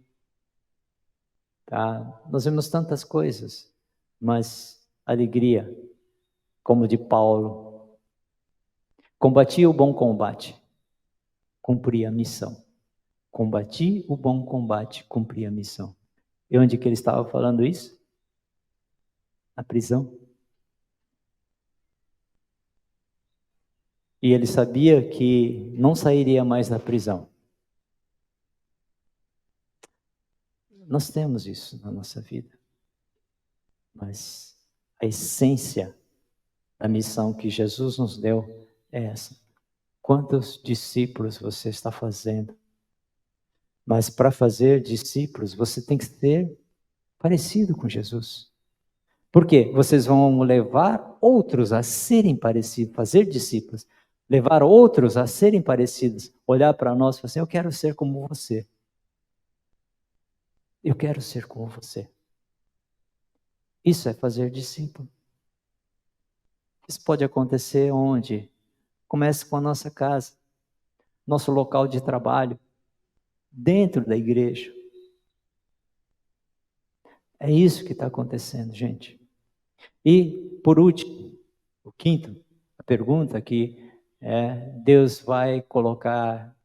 Tá? Nós vimos tantas coisas, mas alegria, como de Paulo. Combati o bom combate, cumpri a missão. Combati o bom combate, cumpri a missão. E onde que ele estava falando isso? Na prisão. E ele sabia que não sairia mais da prisão. Nós temos isso na nossa vida. Mas a essência da missão que Jesus nos deu é essa. Quantos discípulos você está fazendo? Mas para fazer discípulos, você tem que ser parecido com Jesus. Por quê? Vocês vão levar outros a serem parecidos, fazer discípulos. Levar outros a serem parecidos. Olhar para nós e falar assim, eu quero ser como você. Eu quero ser como você. Isso é fazer discípulo. Isso pode acontecer onde? Comece com a nossa casa, nosso local de trabalho, dentro da igreja. É isso que está acontecendo, gente. E, por último, o quinto, a pergunta que Deus vai colocar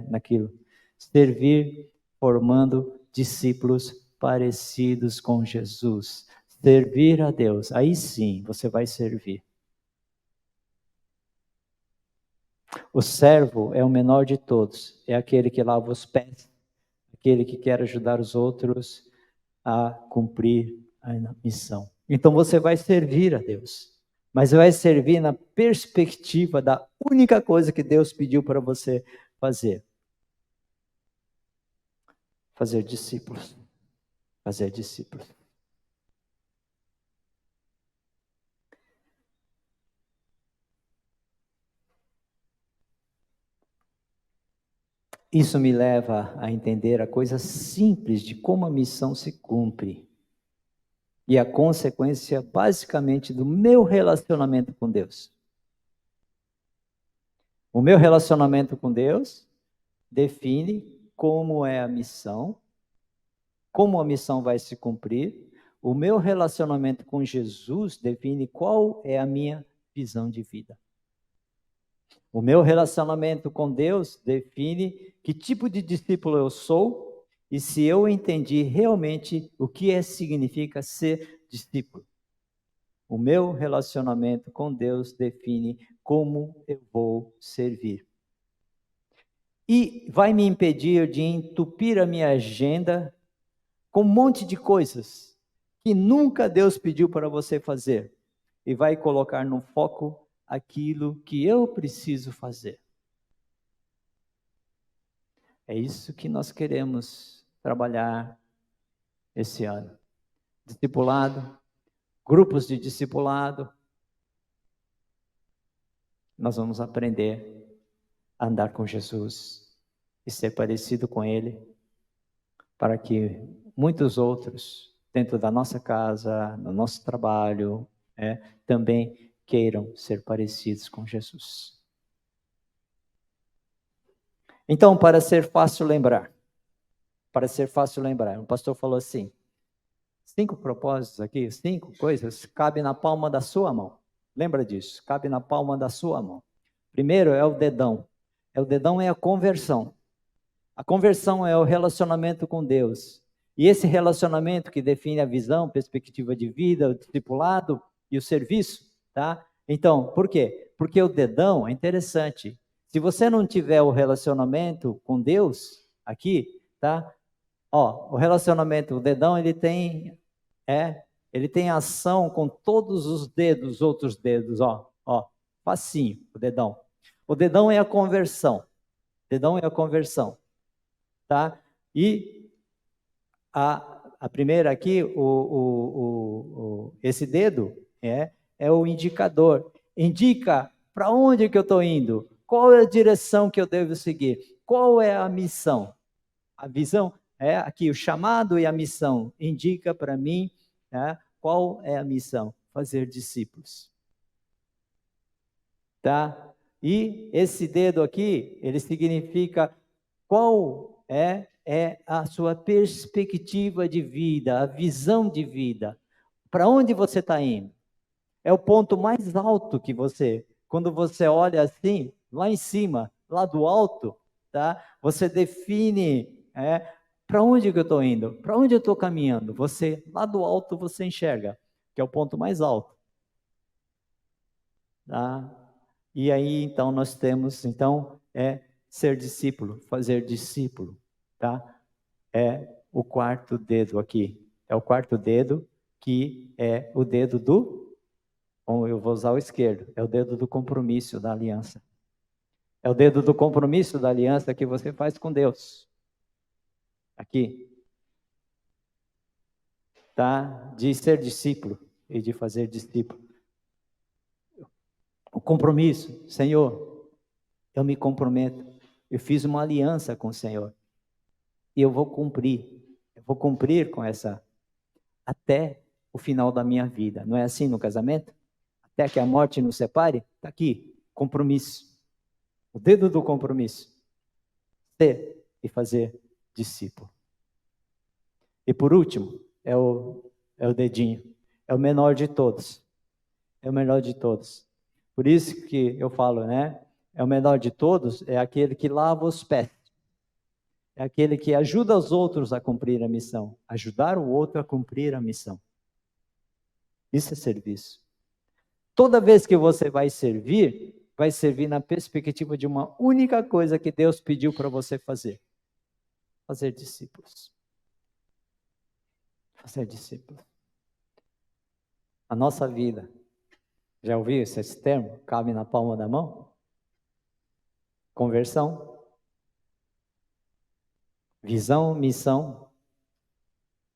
naquilo. Servir formando discípulos parecidos com Jesus. Servir a Deus. Aí sim, você vai servir. O servo é o menor de todos. É aquele que lava os pés. Aquele que quer ajudar os outros a cumprir a missão. Então você vai servir a Deus. Mas vai servir na perspectiva da única coisa que Deus pediu para você fazer. Fazer discípulos. Fazer discípulos. Isso me leva a entender a coisa simples de como a missão se cumpre. E a consequência, basicamente, do meu relacionamento com Deus. O meu relacionamento com Deus define como é a missão, como a missão vai se cumprir. O meu relacionamento com Jesus define qual é a minha visão de vida. O meu relacionamento com Deus define que tipo de discípulo eu sou e se eu entendi realmente o que significa ser discípulo. O meu relacionamento com Deus define como eu vou servir. E vai me impedir de entupir a minha agenda com um monte de coisas que nunca Deus pediu para você fazer. E vai colocar no foco aquilo que eu preciso fazer. É isso que nós queremos trabalhar esse ano. Discipulado, grupos de discipulado. Nós vamos aprender a andar com Jesus e ser parecido com Ele, para que muitos outros, dentro da nossa casa, no nosso trabalho, também queiram ser parecidos com Jesus. Então, para ser fácil lembrar, o pastor falou assim, 5 propósitos aqui, 5 coisas, cabe na palma da sua mão. Lembra disso, cabe na palma da sua mão. Primeiro é o dedão. O dedão é a conversão. A conversão é o relacionamento com Deus. E esse relacionamento que define a visão, perspectiva de vida, o discipulado e o serviço, tá? Então, por quê? Porque o dedão é interessante. Se você não tiver o relacionamento com Deus, aqui, tá? O relacionamento, o dedão, ele tem ação com todos os dedos, outros dedos, facinho, o dedão. O dedão é a conversão. Tá? E a primeira aqui, esse dedo é o indicador. Indica para onde que eu estou indo, qual é a direção que eu devo seguir, qual é a missão. A visão é aqui, o chamado e a missão indica para mim qual é a missão, fazer discípulos. Tá? E esse dedo aqui, ele significa qual é a sua perspectiva de vida, a visão de vida. Para onde você está indo? É o ponto mais alto que quando você olha assim, lá em cima, lá do alto, tá? Você define para onde que eu estou indo, para onde eu estou caminhando. Lá do alto você enxerga, que é o ponto mais alto. Tá? E aí, então, nós temos, ser discípulo, fazer discípulo, tá? É o quarto dedo aqui. É o quarto dedo, que é o dedo eu vou usar o esquerdo, é o dedo do compromisso da aliança. É o dedo do compromisso da aliança que você faz com Deus. Aqui. Tá? De ser discípulo e de fazer discípulo. O compromisso, Senhor, eu me comprometo, eu fiz uma aliança com o Senhor, e eu vou cumprir com essa, até o final da minha vida. Não é assim no casamento? Até que a morte nos separe? Está aqui, compromisso, o dedo do compromisso, ser e fazer discípulo. E por último, é o dedinho, é o menor de todos, Por isso que eu falo, é o menor de todos, é aquele que lava os pés. É aquele que ajuda os outros a cumprir a missão. Ajudar o outro a cumprir a missão. Isso é serviço. Toda vez que você vai servir na perspectiva de uma única coisa que Deus pediu para você fazer. Fazer discípulos. Fazer discípulos. A nossa vida. Já ouviu esse termo? Cabe na palma da mão? Conversão. Visão, missão.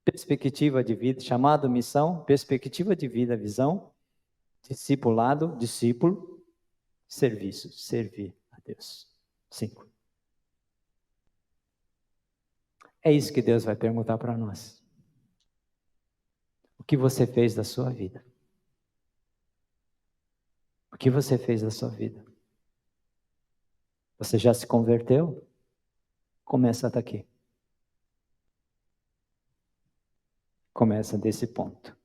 Perspectiva de vida. Chamado missão. Perspectiva de vida, visão. Discipulado, discípulo. Serviço, servir a Deus. 5. É isso que Deus vai perguntar para nós. O que você fez da sua vida? O que você fez da sua vida? Você já se converteu? Começa daqui. Começa desse ponto.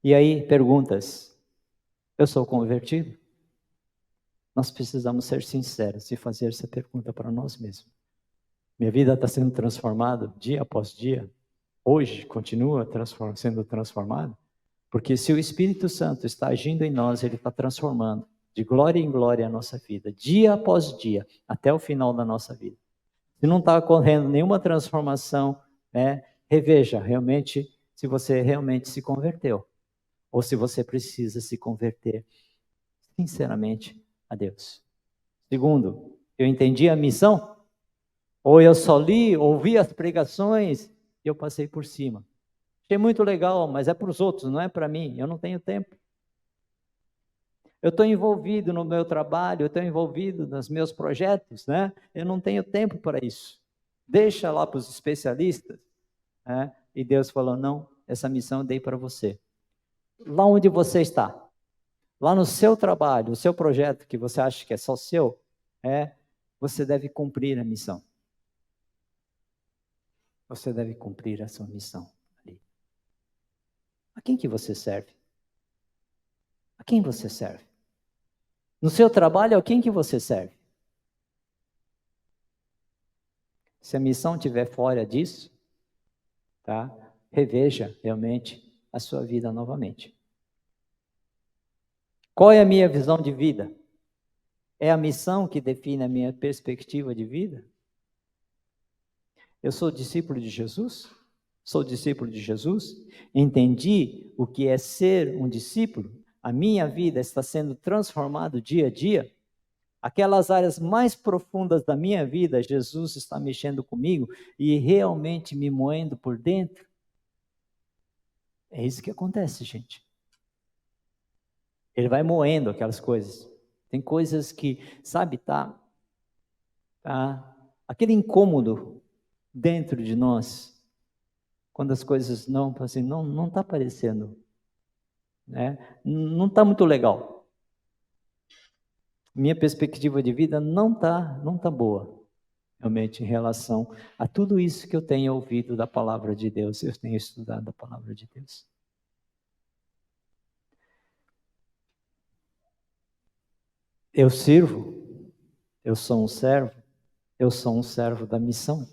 E aí, perguntas. Eu sou convertido? Nós precisamos ser sinceros e fazer essa pergunta para nós mesmos. Minha vida está sendo transformada dia após dia? Hoje continua sendo transformada? Porque se o Espírito Santo está agindo em nós, ele está transformando de glória em glória a nossa vida, dia após dia, até o final da nossa vida. Se não está ocorrendo nenhuma transformação, reveja realmente se você realmente se converteu, ou se você precisa se converter, sinceramente a Deus. Segundo, eu entendi a missão? Ou eu só li, ouvi as pregações e eu passei por cima? Achei muito legal, mas é para os outros, não é para mim. Eu não tenho tempo. Eu estou envolvido no meu trabalho, eu estou envolvido nos meus projetos, né? Eu não tenho tempo para isso. Deixa lá para os especialistas. Né? E Deus falou, não, essa missão eu dei para você. Lá onde você está, lá no seu trabalho, o seu projeto que você acha que é só seu, você deve cumprir a missão. Você deve cumprir a sua missão ali. A quem que você serve? A quem você serve? No seu trabalho, a quem que você serve? Se a missão estiver fora disso, tá? Reveja realmente a sua vida novamente. Qual é a minha visão de vida? É a missão que define a minha perspectiva de vida? Eu sou discípulo de Jesus? Sou discípulo de Jesus? Entendi o que é ser um discípulo? A minha vida está sendo transformada dia a dia? Aquelas áreas mais profundas da minha vida, Jesus está mexendo comigo e realmente me moendo por dentro? É isso que acontece, gente. Ele vai moendo aquelas coisas. Tem coisas que, sabe, tá aquele incômodo dentro de nós, quando as coisas não está aparecendo, né? Não está muito legal. Minha perspectiva de vida não tá boa, realmente, em relação a tudo isso que eu tenho ouvido da palavra de Deus, eu tenho estudado a palavra de Deus. Eu sirvo, eu sou um servo da missão.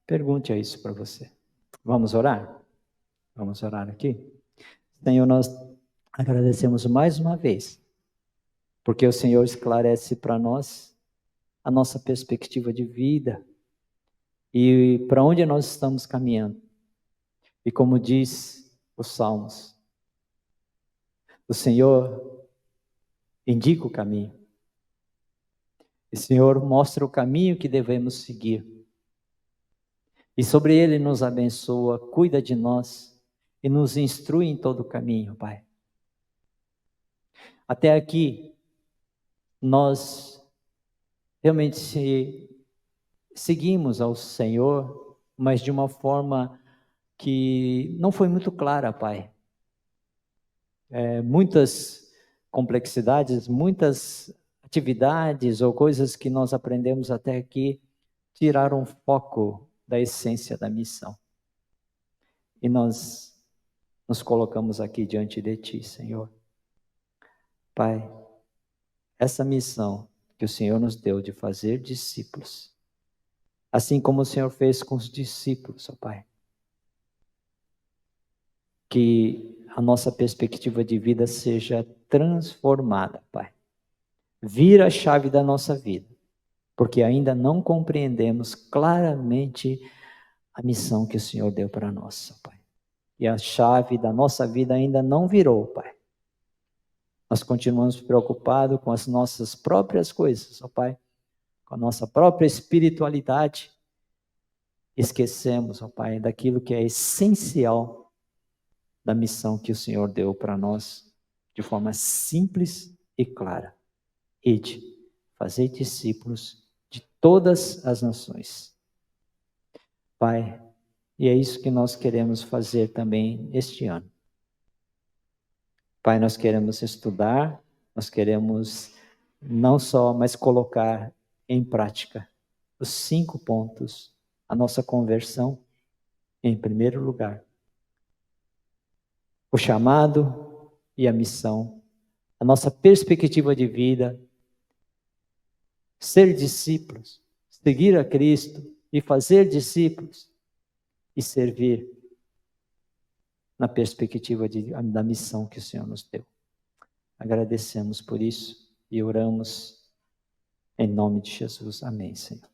Pergunte isso para você. Vamos orar? Vamos orar aqui? Senhor, nós agradecemos mais uma vez, porque o Senhor esclarece para nós a nossa perspectiva de vida e para onde nós estamos caminhando. E como diz os Salmos, o Senhor indica o caminho. E o Senhor mostra o caminho que devemos seguir. E sobre ele nos abençoa, cuida de nós e nos instrui em todo o caminho, Pai. Até aqui, nós realmente seguimos ao Senhor, mas de uma forma que não foi muito clara, Pai. Muitas complexidades, muitas atividades ou coisas que nós aprendemos até aqui tiraram foco da essência da missão. E nós nos colocamos aqui diante de Ti, Senhor. Pai, essa missão que o Senhor nos deu de fazer discípulos, assim como o Senhor fez com os discípulos, ó Pai, que a nossa perspectiva de vida seja transformada, Pai. Vira a chave da nossa vida, porque ainda não compreendemos claramente a missão que o Senhor deu para nós, Pai. E a chave da nossa vida ainda não virou, Pai. Nós continuamos preocupados com as nossas próprias coisas, ó Pai, com a nossa própria espiritualidade. Esquecemos, ó Pai, daquilo que é essencial da missão que o Senhor deu para nós, de forma simples e clara. Ide, fazei discípulos de todas as nações. Pai, e é isso que nós queremos fazer também este ano. Pai, nós queremos estudar, nós queremos não só, mas colocar em prática os 5 pontos, a nossa conversão em primeiro lugar. O chamado e a missão, a nossa perspectiva de vida, ser discípulos, seguir a Cristo e fazer discípulos e servir na perspectiva da missão que o Senhor nos deu. Agradecemos por isso e oramos em nome de Jesus. Amém, Senhor.